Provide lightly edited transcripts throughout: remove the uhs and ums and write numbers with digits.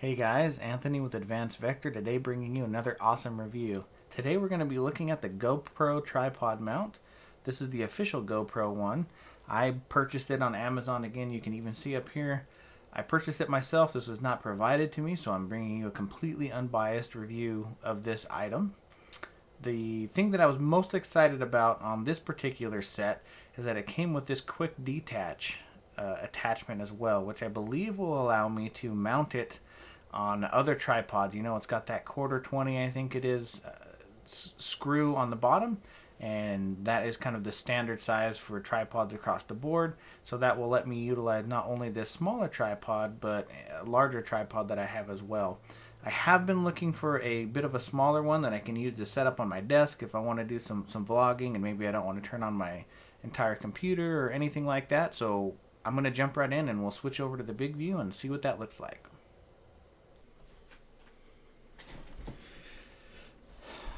Hey guys, Anthony with Advanced Vector, today bringing you another awesome review. Today we're going to be looking at the GoPro Tripod Mount. This is the official GoPro one. I purchased it on Amazon. Again, you can even see up here. I purchased it myself. This was not provided to me, so I'm bringing you a completely unbiased review of this item. The thing that I was most excited about on this particular set is that it came with this quick detach attachment as well, which I believe will allow me to mount it on other tripods. You know, it's got that quarter 20, I think it is, screw on the bottom, and that is kind of the standard size for tripods across the board. So that will let me utilize not only this smaller tripod, but a larger tripod that I have as well. I have been looking for a bit of a smaller one that I can use to set up on my desk if I want to do some vlogging and maybe I don't want to turn on my entire computer or anything like that. So I'm going to jump right in and we'll switch over to the big view and see what that looks like.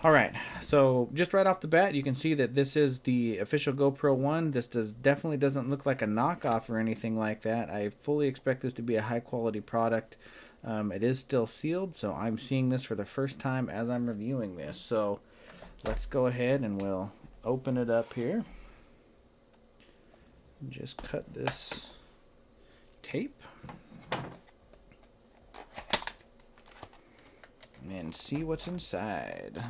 All right, so just right off the bat, you can see that this is the official GoPro one. This definitely doesn't look like a knockoff or anything like that. I fully expect this to be a high quality product. It is still sealed, so I'm seeing this for the first time as I'm reviewing this. So let's go ahead and we'll open it up here. Just cut this tape and see what's inside.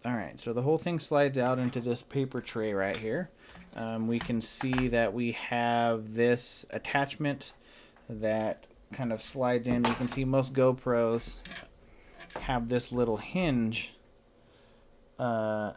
Alright, so the whole thing slides out into this paper tray right here. We can see that we have this attachment that kind of slides in. You can see most GoPros have this little hinge, and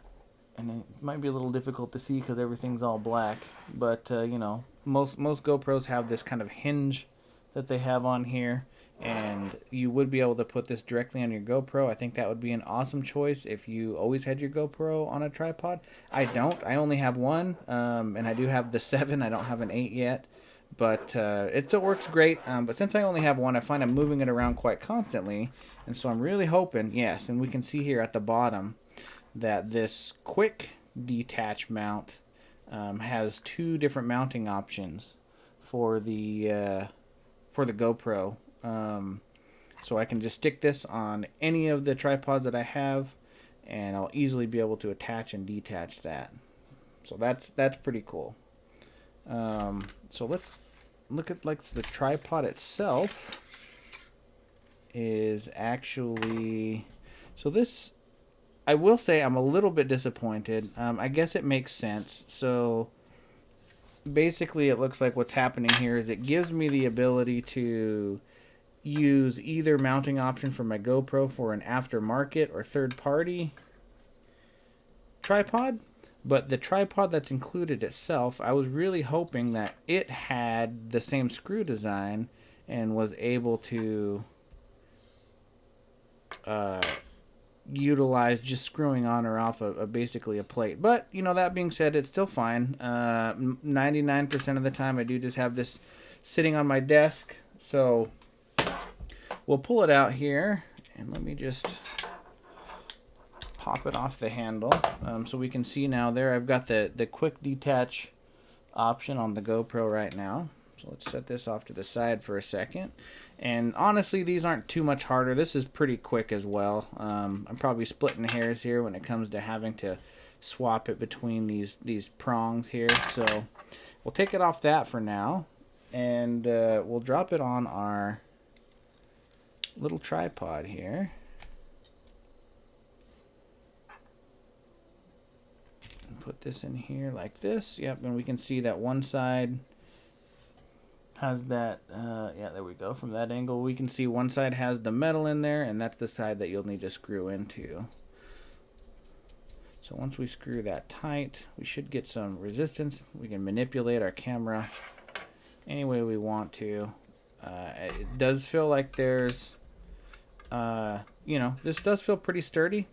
it might be a little difficult to see because everything's all black, but you know, most GoPros have this kind of hinge that they have on here, and you would be able to put this directly on your GoPro. I think that would be an awesome choice if you always had your GoPro on a tripod. I don't. I only have one, and I do have the 7. I don't have an 8 yet, but it still works great. But since I only have one, I find I'm moving it around quite constantly, and so I'm really hoping, yes, and we can see here at the bottom that this quick detach mount has 2 different mounting options for the GoPro. So I can just stick this on any of the tripods that I have, and I'll easily be able to attach and detach that. So that's pretty cool. So let's look at like the tripod itself is actually, so this, I will say I'm a little bit disappointed. I guess it makes sense. So basically it looks like what's happening here is it gives me the ability to use either mounting option for my GoPro for an aftermarket or third party tripod. But the tripod that's included itself, I was really hoping that it had the same screw design and was able to utilize just screwing on or off basically a plate. But you know, that being said, it's still fine. 99% of the time I do just have this sitting on my desk. So we'll pull it out here, and let me just pop it off the handle, so we can see now there I've got the quick detach option on the GoPro right now. So let's set this off to the side for a second. And honestly, these aren't too much harder. This is pretty quick as well. I'm probably splitting hairs here when it comes to having to swap it between these prongs here. So we'll take it off that for now, and we'll drop it on our little tripod here. And put this in here like this. Yep, and we can see that one side has that, yeah, there we go. From that angle, we can see one side has the metal in there, and that's the side that you'll need to screw into. So once we screw that tight, we should get some resistance. We can manipulate our camera any way we want to. It does feel like there's, you know, this does feel pretty sturdy.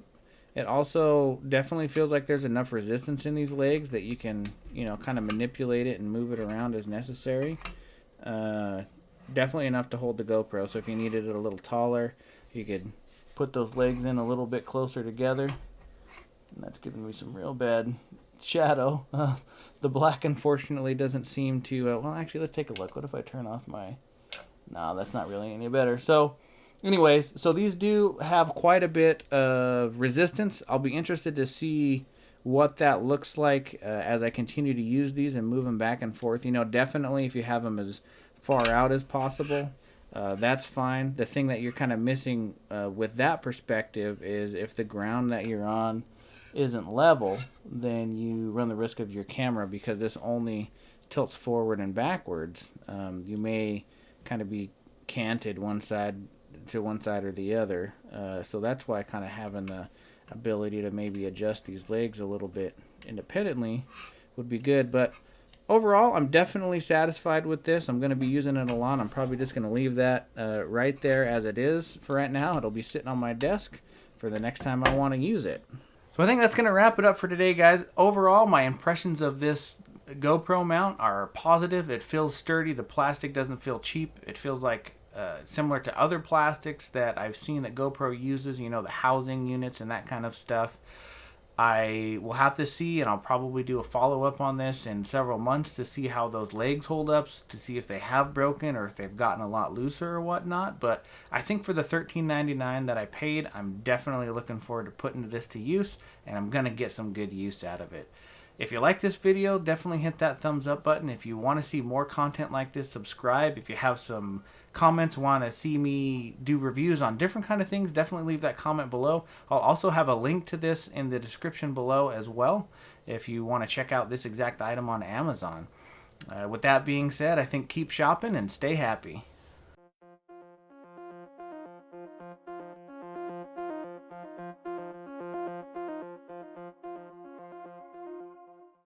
It also definitely feels like there's enough resistance in these legs that you can, you know, kind of manipulate it and move it around as necessary. Definitely enough to hold the GoPro, so if you needed it a little taller, you could put those legs in a little bit closer together. And that's giving me some real bad shadow. The black unfortunately doesn't seem to, well, actually, let's take a look. What if I turn off my No, that's not really any better. So anyways, so these do have quite a bit of resistance. I'll be interested to see what that looks like as I continue to use these and move them back and forth. You know, definitely if you have them as far out as possible, that's fine. The thing that you're kind of missing with that perspective is if the ground that you're on isn't level, then you run the risk of your camera, because this only tilts forward and backwards. You may kind of be canted one side or the other. So that's why kind of having the ability to maybe adjust these legs a little bit independently would be good. But overall, I'm definitely satisfied with this. I'm going to be using it a lot. I'm probably just going to leave that right there as it is for right now. It'll be sitting on my desk for the next time I want to use it. So I think that's going to wrap it up for today, guys. Overall, my impressions of this GoPro mount are positive. It feels sturdy. The plastic doesn't feel cheap. It feels like similar to other plastics that I've seen that GoPro uses, you know, the housing units and that kind of stuff. I will have to see, and I'll probably do a follow-up on this in several months to see how those legs hold up, to see if they have broken or if they've gotten a lot looser or whatnot. But I think for the $13.99 that I paid, I'm definitely looking forward to putting this to use, and I'm going to get some good use out of it. If you like this video, definitely hit that thumbs up button. If you want to see more content like this, subscribe. If you have some comments, want to see me do reviews on different kind of things, definitely leave that comment below. I'll also have a link to this in the description below as well if you want to check out this exact item on Amazon. With that being said, I think keep shopping and stay happy.